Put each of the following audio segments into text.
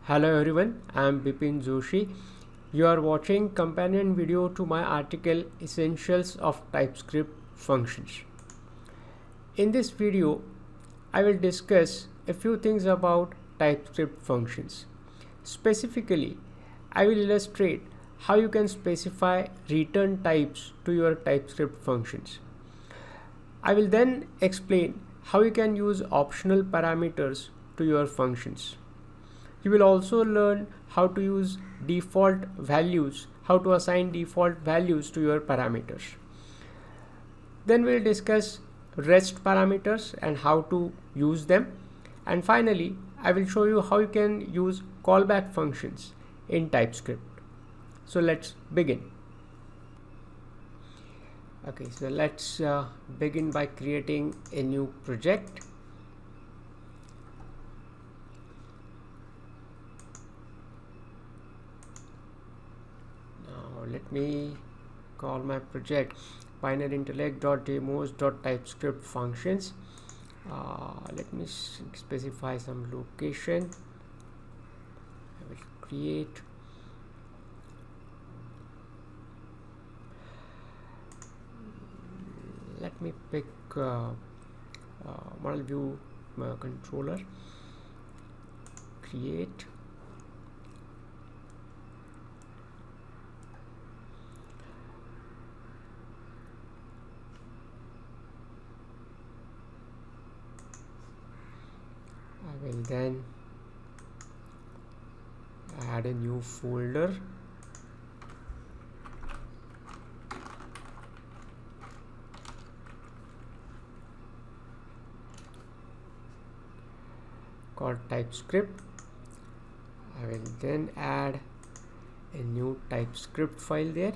Hello everyone, I am Bipin Joshi. You are watching companion video to my article Essentials of TypeScript Functions. In this video, I will discuss a few things about TypeScript functions. Specifically, I will illustrate how you can specify return types to your TypeScript functions. I will then explain how you can use optional parameters to your functions. You will also learn how to use default values, how to assign default values to your parameters. Then we'll discuss REST parameters and how to use them. And finally, I will show you how you can use callback functions in TypeScript. So let's begin. Okay, so let's begin by creating a new project. Let me call my project pioneerintellect.demos.typescript functions. Let me specify some location. I will create let me pick model view controller, create. I will then add a new folder. Called TypeScript. I will then add a new TypeScript file there.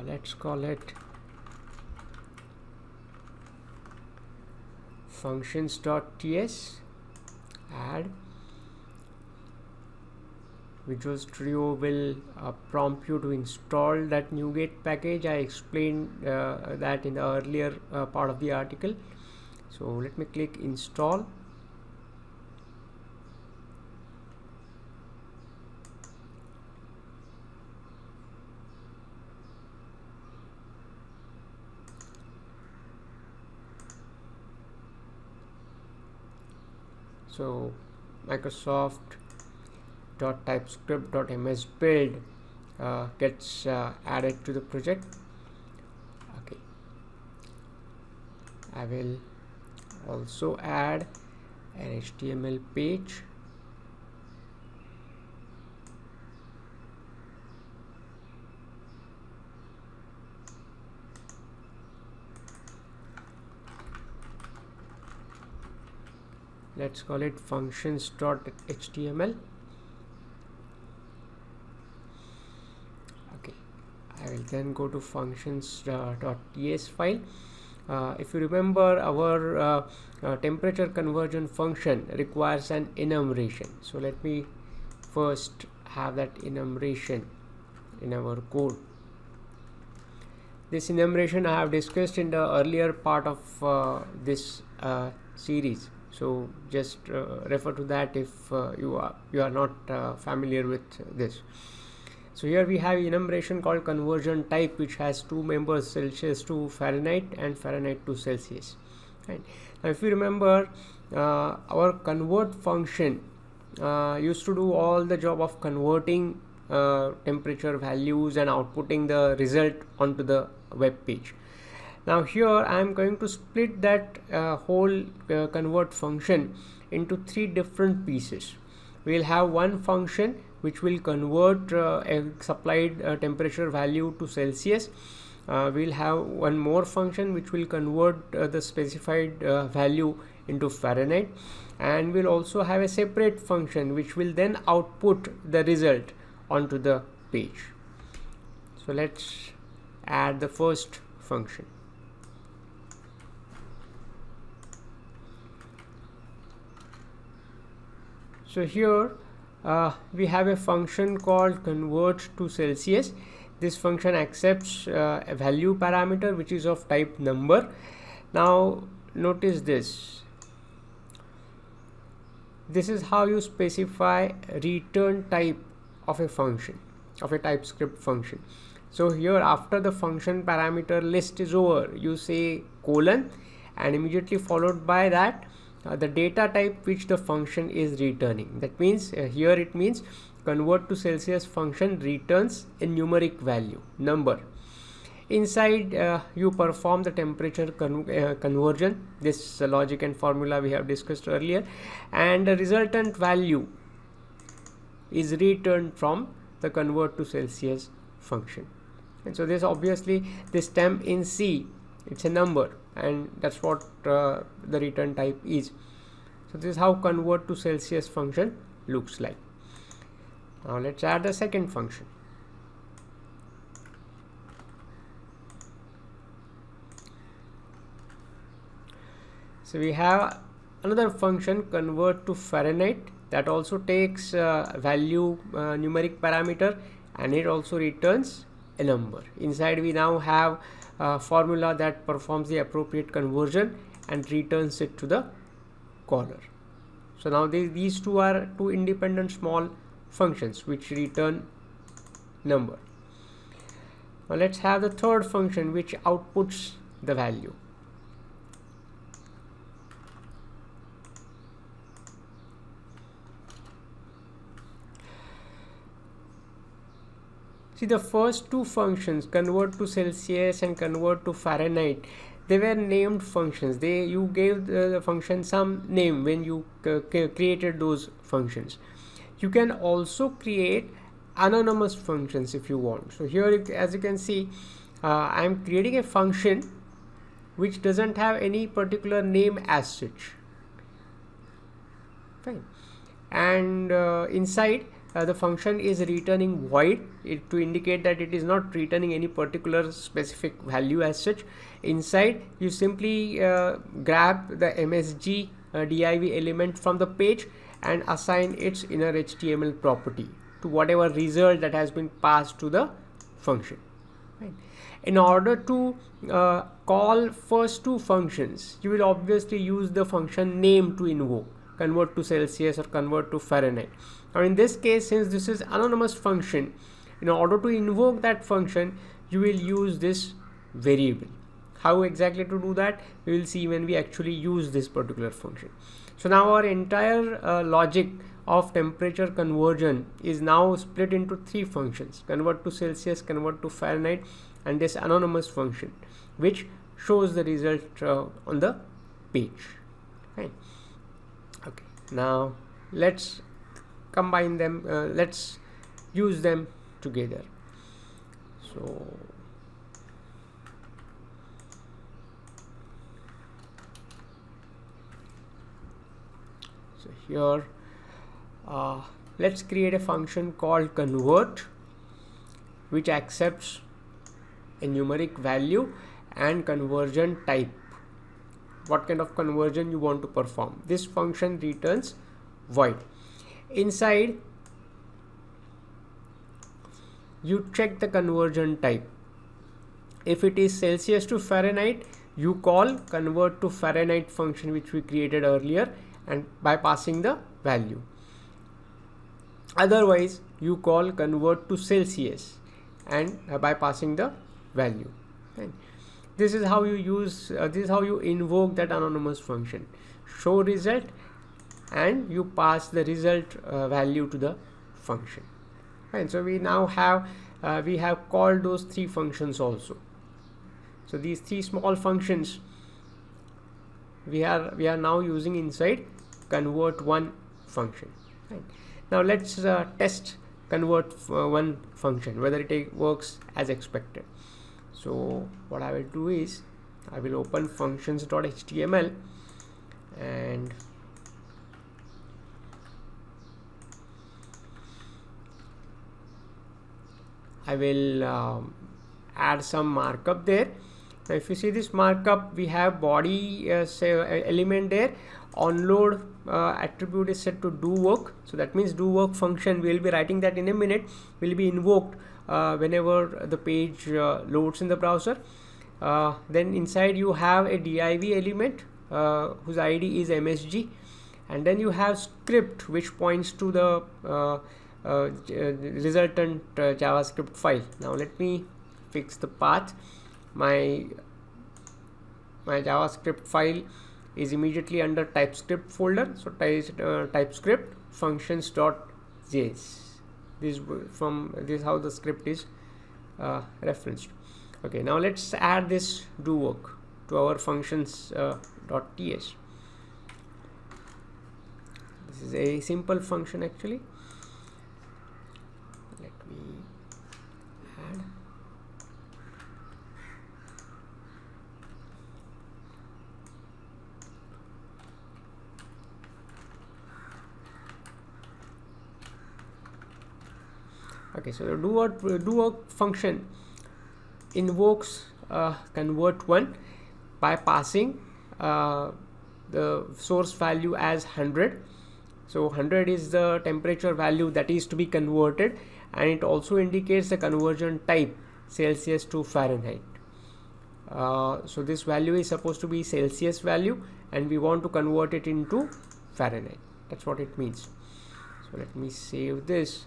Let's call it functions.ts. Add. Visual Studio will prompt you to install that NuGet package. I explained that in the earlier part of the article. So let me click install. So Microsoft.TypeScript.ms build gets added to the project. Okay, I will also add an HTML page. Let's call it functions.html. Okay, I will then go to functions.ts file. If you remember, our temperature conversion function requires an enumeration. So let me first have that enumeration in our code. This enumeration I have discussed in the earlier part of this series. So just refer to that if you are not familiar with this. So here we have enumeration called conversion type, which has two members, Celsius to Fahrenheit and Fahrenheit to Celsius. Right. Now if you remember, our convert function used to do all the job of converting temperature values and outputting the result onto the web page. Now here I am going to split that whole convert function into three different pieces. We will have one function which will convert a supplied temperature value to Celsius. We will have one more function which will convert the specified value into Fahrenheit, and we'll also have a separate function which will then output the result onto the page. So let's add the first function. So here we have a function called convert to Celsius. This function accepts a value parameter which is of type number. Now notice this. This is how you specify return type of a function, of a TypeScript function. So here, after the function parameter list is over, you say colon, and immediately followed by that the data type which the function is returning. That means here it means convert to Celsius function returns a numeric value, number. Inside you perform the temperature conversion. This logic and formula we have discussed earlier, and the resultant value is returned from the convert to Celsius function. And so this, obviously, this temp in C, it's a number, and that's what the return type is. So this is how convert to Celsius function looks like. Now let's add the second function. So we have another function, convert to Fahrenheit, that also takes value numeric parameter, and it also returns a number. Inside we now have a formula that performs the appropriate conversion and returns it to the caller. So now these two are two independent small functions which return number. Now let's have the third function which outputs the value. See, the first two functions, convert to Celsius and convert to Fahrenheit, they were named functions. You gave the function some name when you created those functions. You can also create anonymous functions if you want. So here, as you can see, I am creating a function which doesn't have any particular name as such. Fine. And inside the function is returning void, to indicate that it is not returning any particular specific value as such. Inside you simply grab the MSG div element from the page and assign its inner HTML property to whatever result that has been passed to the function. Right. In order to call first two functions, you will obviously use the function name to invoke, convert to Celsius or convert to Fahrenheit. Now in this case, since this is anonymous function, in order to invoke that function, you will use this variable. How exactly to do that, we will see when we actually use this particular function. So now our entire logic of temperature conversion is now split into three functions: convert to Celsius, convert to Fahrenheit, and this anonymous function which shows the result on the page. Right. Okay, now let's combine them, let's use them together. So here let's create a function called convert, which accepts a numeric value and conversion type. What kind of conversion you want to perform? This function returns void. Inside you check the conversion type. If it is Celsius to Fahrenheit, you call convert to Fahrenheit function which we created earlier, and by passing the value. Otherwise you call convert to Celsius and by passing the value. Right. This is how you use this is how you invoke that anonymous function. Show result, and you pass the result value to the function. Right. So we now have we have called those three functions also. So these three small functions we are now using inside convert one function. Right. Now let's test convert one function, whether it works as expected. So what I will do is I will open functions.html and I will add some markup there. Now if you see this markup, we have body element there. Onload attribute is set to DoWork. So that means DoWork function, we will be writing that in a minute, will be invoked whenever the page loads in the browser. Then inside you have a div element whose id is msg, and then you have script which points to the resultant JavaScript file. Now let me fix the path. My JavaScript file is immediately under TypeScript folder. So TypeScript Functions.js. This is how the script is referenced. Okay, now let's add this DoWork to our functions.ts. This is a simple function actually. Let me add. Okay, so the DoWork function invokes convert1 by passing the source value as 100. So 100 is the temperature value that is to be converted, and it also indicates the conversion type Celsius to Fahrenheit. So this value is supposed to be Celsius value, and we want to convert it into Fahrenheit. That's what it means. So let me save this,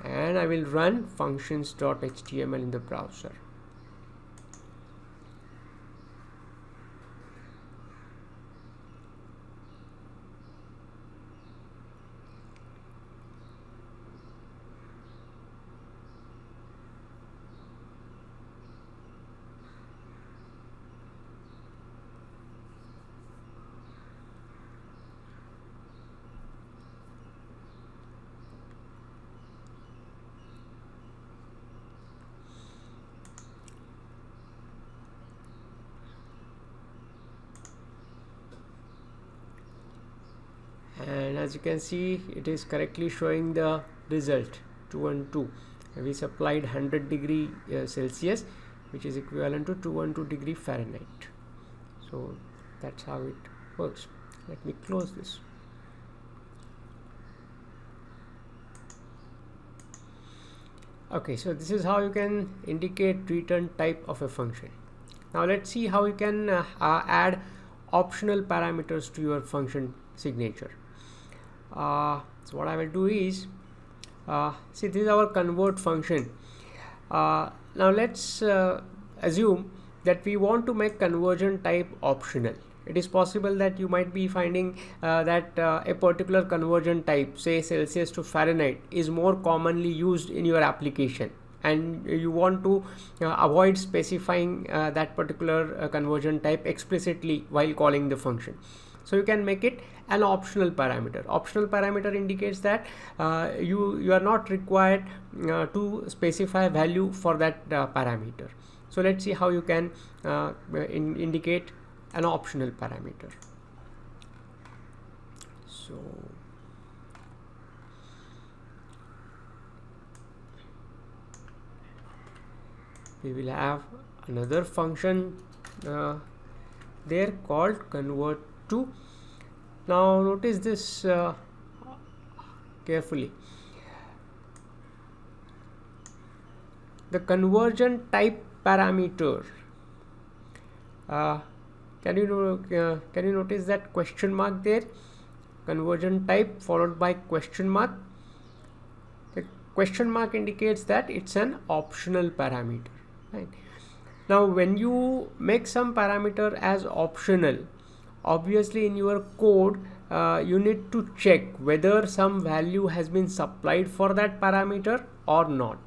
and I will run functions.html in the browser. And as you can see, it is correctly showing the result 212. We supplied 100 degree Celsius, which is equivalent to 212 degree Fahrenheit. So that's how it works. Let me close this. Okay, so this is how you can indicate return type of a function. Now let's see how you can add optional parameters to your function signature. So what I will do is, see, this is our convert function. Now let's assume that we want to make conversion type optional. It is possible that you might be finding that a particular conversion type, say Celsius to Fahrenheit, is more commonly used in your application, and you want to avoid specifying that particular conversion type explicitly while calling the function. So you can make it an optional parameter. Optional parameter indicates that you are not required to specify value for that parameter. So let's see how you can indicate an optional parameter. So we will have another function there called convert2. Now notice this carefully. The conversion type parameter, can you notice that question mark there? Conversion type followed by question mark. The question mark indicates that it's an optional parameter, right? Now when you make some parameter as optional, obviously in your code you need to check whether some value has been supplied for that parameter or not.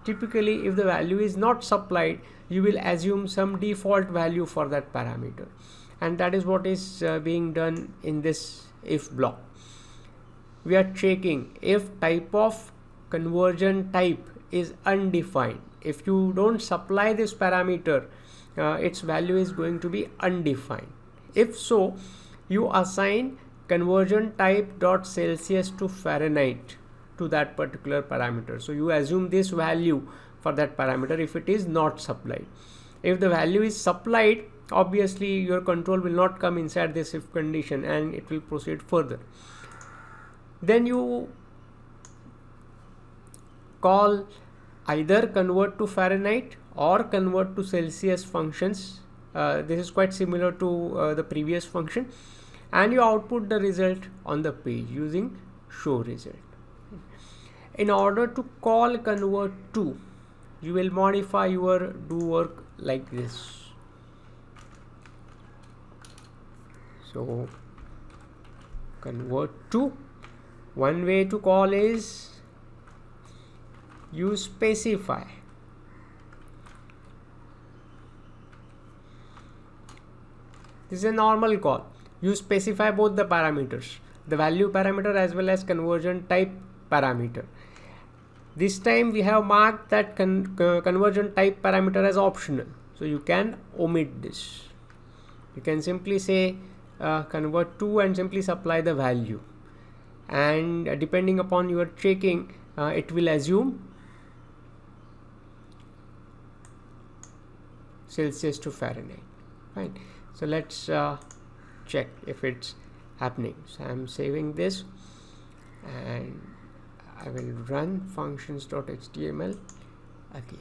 Typically, if the value is not supplied, you will assume some default value for that parameter, and that is what is being done in this if block. We are checking if type of conversion type is undefined. If you don't supply this parameter, its value is going to be undefined. If so, you assign conversion type dot Celsius to Fahrenheit to that particular parameter. So you assume this value for that parameter if it is not supplied. If the value is supplied, obviously your control will not come inside this if condition and it will proceed further. Then you call either convert to Fahrenheit or convert to Celsius functions. This is quite similar to the previous function, and you output the result on the page using show result. In order to call convert to, you will modify your DoWork like this. So convert to, one way to call is you specify. This is a normal call. You specify both the parameters, the value parameter as well as conversion type parameter. This time we have marked that conversion type parameter as optional, so you can omit this. You can simply say convert to and simply supply the value, and depending upon your checking, it will assume Celsius to Fahrenheit. Fine. So let's check if it's happening. So I'm saving this and I will run functions.html again.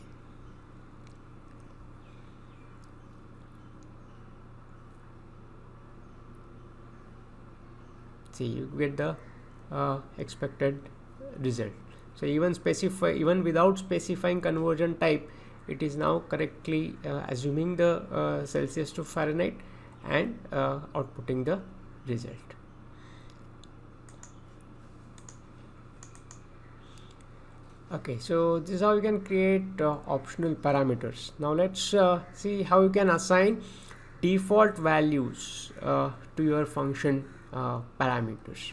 See, you get the expected result. So even without specifying conversion type, it is now correctly assuming the Celsius to Fahrenheit and outputting the result. Okay, so this is how you can create optional parameters. Now let's see how you can assign default values to your function parameters.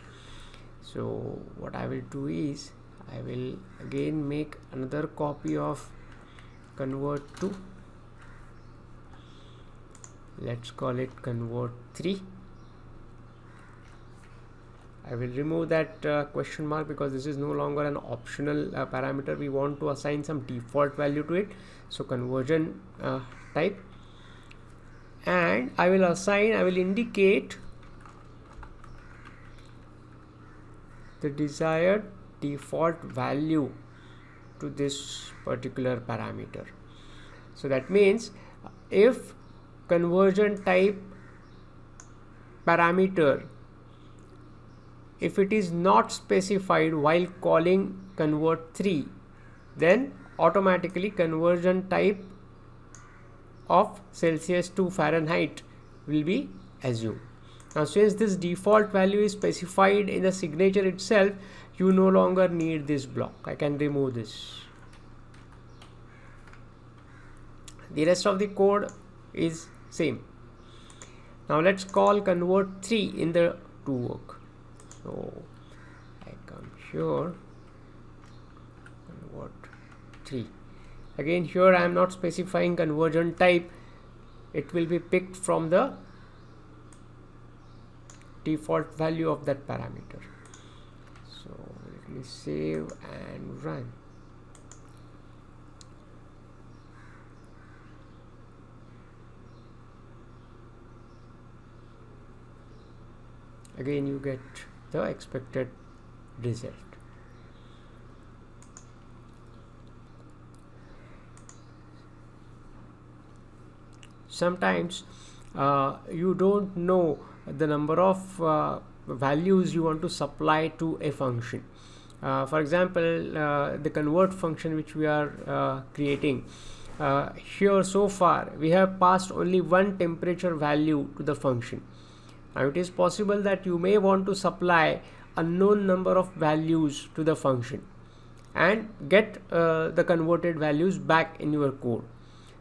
So what I will do is I will again make another copy of convert to. Let's call it convert3. I will remove that question mark because this is no longer an optional parameter. We want to assign some default value to it. So conversion type, and I will indicate the desired default value to this particular parameter. So that means if conversion type parameter, if it is not specified while calling convert3, then automatically conversion type of Celsius to Fahrenheit will be assumed. Now since this default value is specified in the signature itself, you no longer need this block. I can remove this. The rest of the code is same. Now let's call convert3 in the DoWork. So I come here, convert3. Again here I am not specifying conversion type. It will be picked from the default value of that parameter. So let me save and run. Again you get the expected result. Sometimes you don't know the number of values you want to supply to a function. For example, the convert function which we are creating, here so far we have passed only one temperature value to the function. Now it is possible that you may want to supply unknown number of values to the function and get the converted values back in your code.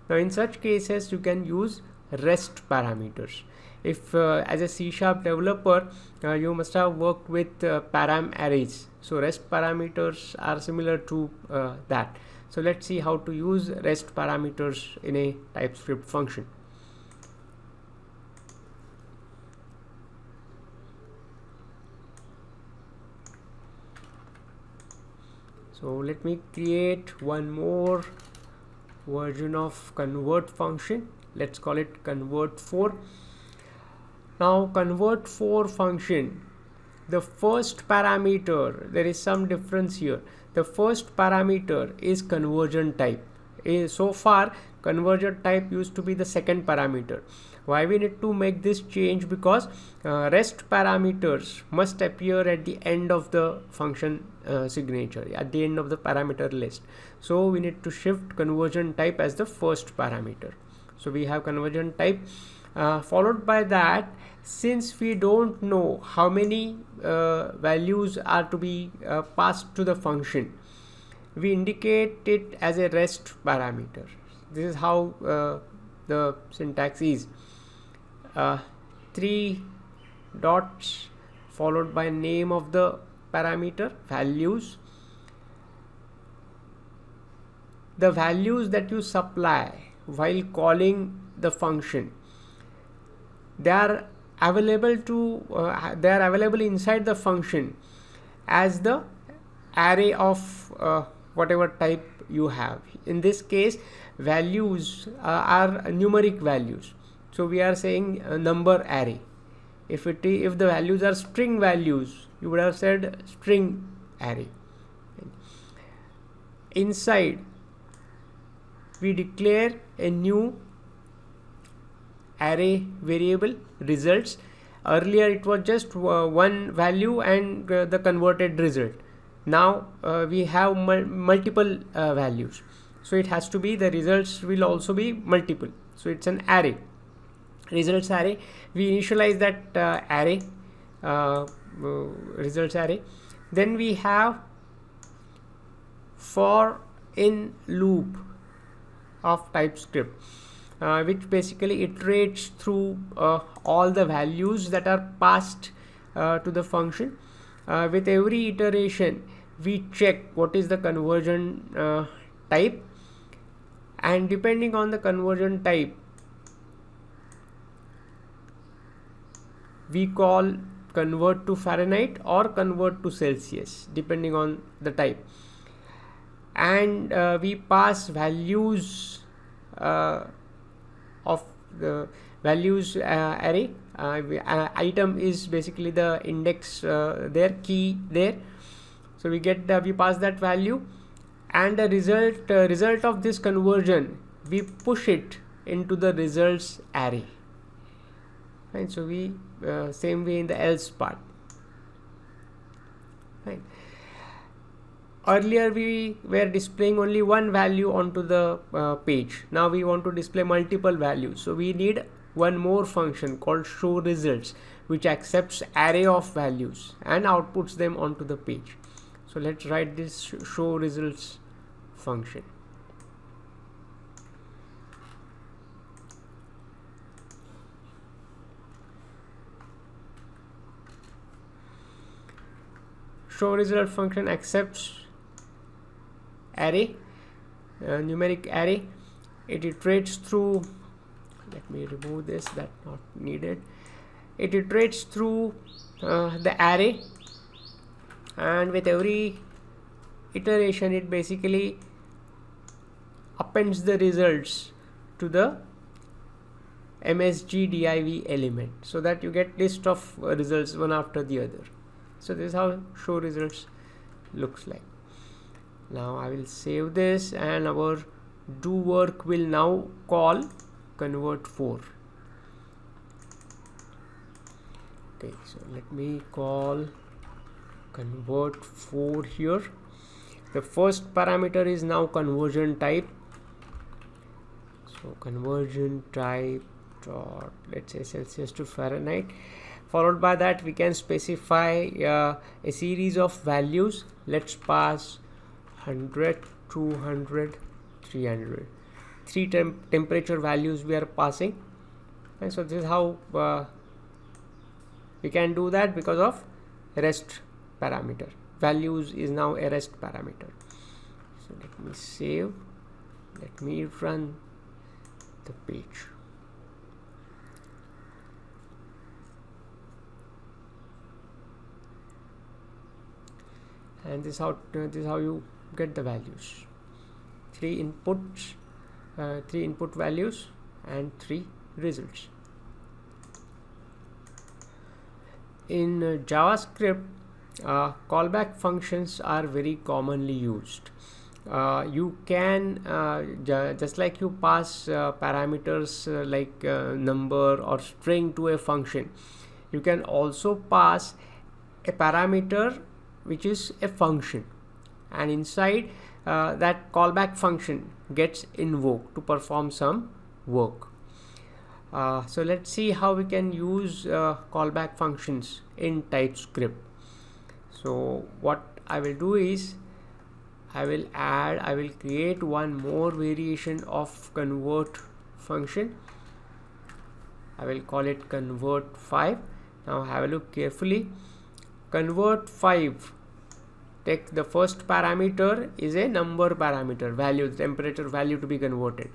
Now in such cases you can use REST parameters. If as a C# developer you must have worked with param arrays, so REST parameters are similar to that. So let's see how to use REST parameters in a TypeScript function. So let me create one more version of convert function. Let's call it convert4. Now convert4 function, the first parameter, there is some difference here. the first parameter is conversion type. So far conversion type used to be the second parameter. Why we need to make this change? Because rest parameters must appear at the end of the function signature, at the end of the parameter list. So we need to shift conversion type as the first parameter. So we have conversion type, followed by that, since we don't know how many values are to be passed to the function, we indicate it as a rest parameter. This is how the syntax is. 3 dots followed by name of the parameter, values. The values that you supply while calling the function, they are available inside the function as the array of whatever type you have. In this case, values are numeric values, so we are saying a number array. If the values are string values, you would have said string array. Inside we declare a new array variable, results. Earlier it was just one value and the converted result. Now we have multiple values, so it has to be, the results will also be multiple, so it's an array, results array. We initialize that array, results array. Then we have for in loop of TypeScript, which basically iterates through all the values that are passed to the function. With every iteration we check what is the conversion type, and depending on the conversion type we call convert to Fahrenheit or convert to Celsius, depending on the type. And we pass values of the values array. Item is basically the index there, key there. So we pass that value, and the result of this conversion we push it into the results array. Right? So we same way in the else part. Right? Earlier we were displaying only one value onto the page. Now we want to display multiple values, so we need one more function called show results, which accepts array of values and outputs them onto the page. So let's write this show results function. Show result function accepts array, numeric array. It iterates through, let me remove this, that's not needed. It iterates through the array, and with every iteration it basically appends the results to the msgdiv element, so that you get list of results one after the other. So this is how show results looks like. Now I will save this, and our DoWork will now call convert4. Okay, so let me call convert4 here. The first parameter is now conversion type. So conversion type dot, let's say Celsius to Fahrenheit. Followed by that we can specify a series of values. Let's pass 100, 200, 300. Three temperature values we are passing, and so this is how we can do that because of rest parameter. Values is now a rest parameter. So let me save, let me run the page. And this is how you get the values. Three inputs, 3 input values and 3 results. In JavaScript callback functions are very commonly used. You can just like you pass parameters like number or string to a function, you can also pass a parameter which is a function, and inside that callback function gets invoked to perform some work. So let's see how we can use callback functions in TypeScript. So what I will do is I will create one more variation of convert function. I will call it convert5. Now have a look carefully. Convert5, take the first parameter is a number parameter, value, temperature value to be converted.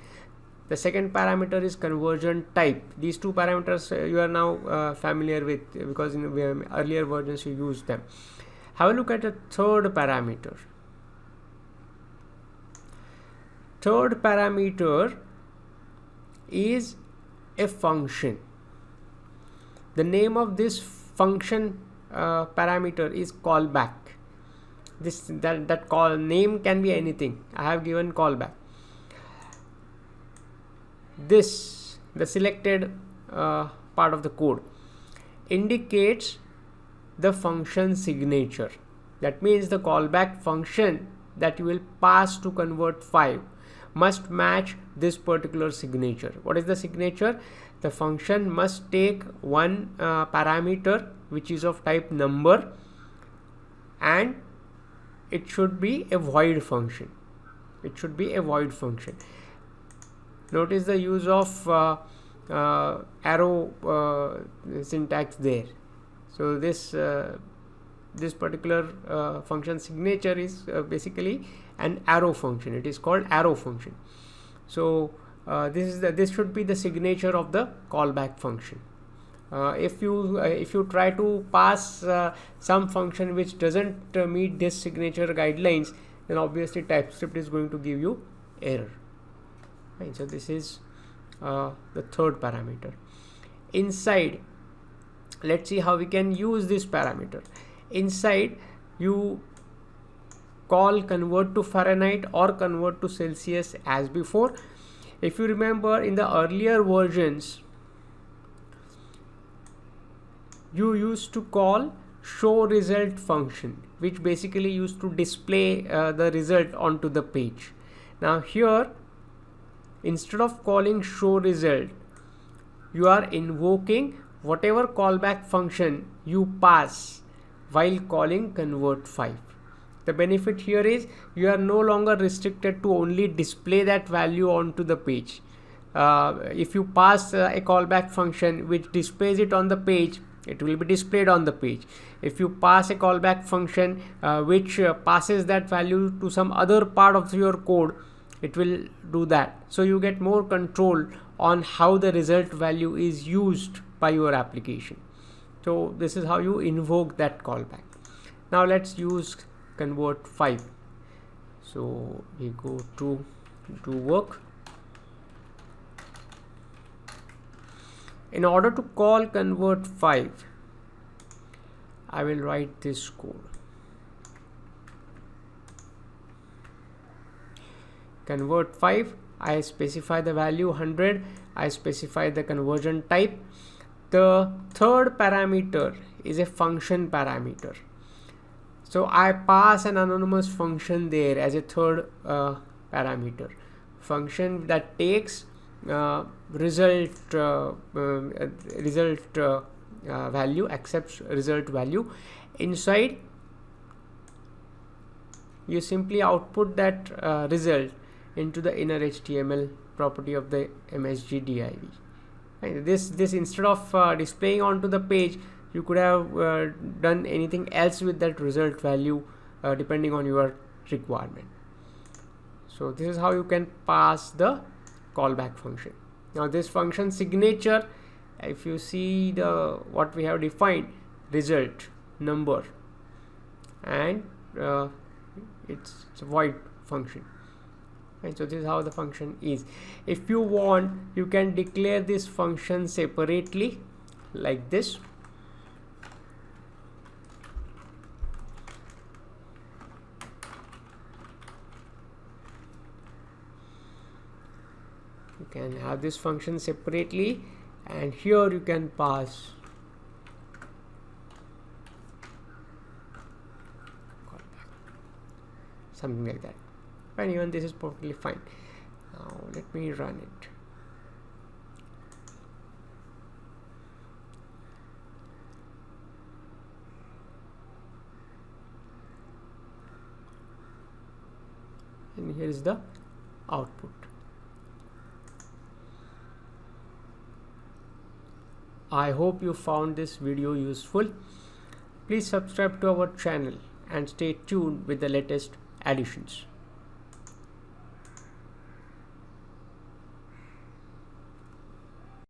The second parameter is conversion type. These two parameters you are now familiar with, because in earlier versions you used them. Have a look at the third parameter. Third parameter is a function. The name of this function parameter is callback. That call name can be anything. I have given callback. This, the selected part of the code, indicates the function signature. That means the callback function that you will pass to convert5 must match this particular signature. What is the signature? The function must take one parameter which is of type number, and it should be a void function. It should be a void function. Notice the use of arrow syntax there. So this particular function signature is basically an arrow function. It is called arrow function. So this should be the signature of the callback function. If you try to pass some function which doesn't meet this signature guidelines, then obviously TypeScript is going to give you error. Right, so this is the third parameter. Inside, let's see how we can use this parameter. Inside, you call convert to Fahrenheit or convert to Celsius as before. If you remember, in the earlier versions, you used to call show result function, which basically used to display the result onto the page. Now here, instead of calling show result, you are invoking whatever callback function you pass while calling convert5. The benefit here is you are no longer restricted to only display that value onto the page. If you pass a callback function which displays it on the page, it will be displayed on the page. If you pass a callback function which passes that value to some other part of your code, it will do that. So you get more control on how the result value is used by your application. So this is how you invoke that callback. Now let's use convert5. So we go to DoWork. In order to call convert5, I will write this code. Convert5, I specify the value 100, I specify the conversion type. The third parameter is a function parameter. So I pass an anonymous function there as a third parameter. Function that takes result value, accepts result value. Inside, you simply output that result into the inner HTML property of the MSG div. Right. This instead of displaying onto the page, you could have done anything else with that result value depending on your requirement. So this is how you can pass the callback function. Now this function signature, if you see the what we have defined, result, number, and it's a void function. Right, so this is how the function is. If you want, you can declare this function separately like this. You can have this function separately, and here you can pass something like that. And even this is perfectly fine. Now let me run it. And here is the output. I hope you found this video useful. Please subscribe to our channel and stay tuned with the latest additions.